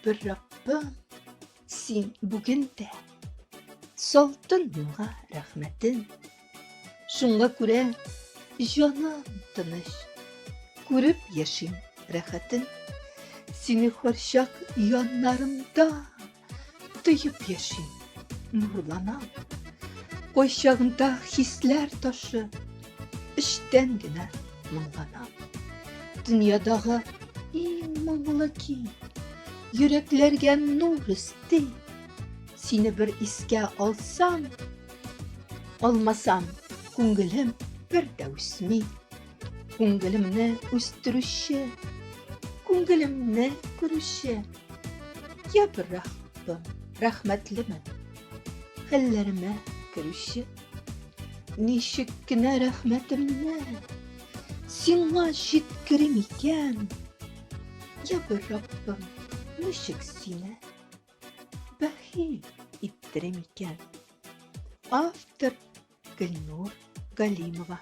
bir Rabbim, sen bugün de saltın muğa rahmetin. Şunga göre canım tыныç, görüp yaşayım rahatın. Seni horşak yanlarımda duyup yaşayım, nurlanam. Koşağında hisler taşı, işten gine mınganam. Dünyadağı en mağlı ki, yüreklerge nur isti. Seni bir iske alsam, almasam, күңгелем bir de üsmi. Күңгелемне üstürüşe, күңгелемне күрüşe. Ya bir Rabbim, rahmetlimin, hallerime görüşe. Nişik kine rahmetimne, sana жеткерем икән. Ya bir Rabbim, nişik sine, бәхил иттерем икән. Автор Гөлнур Галимова.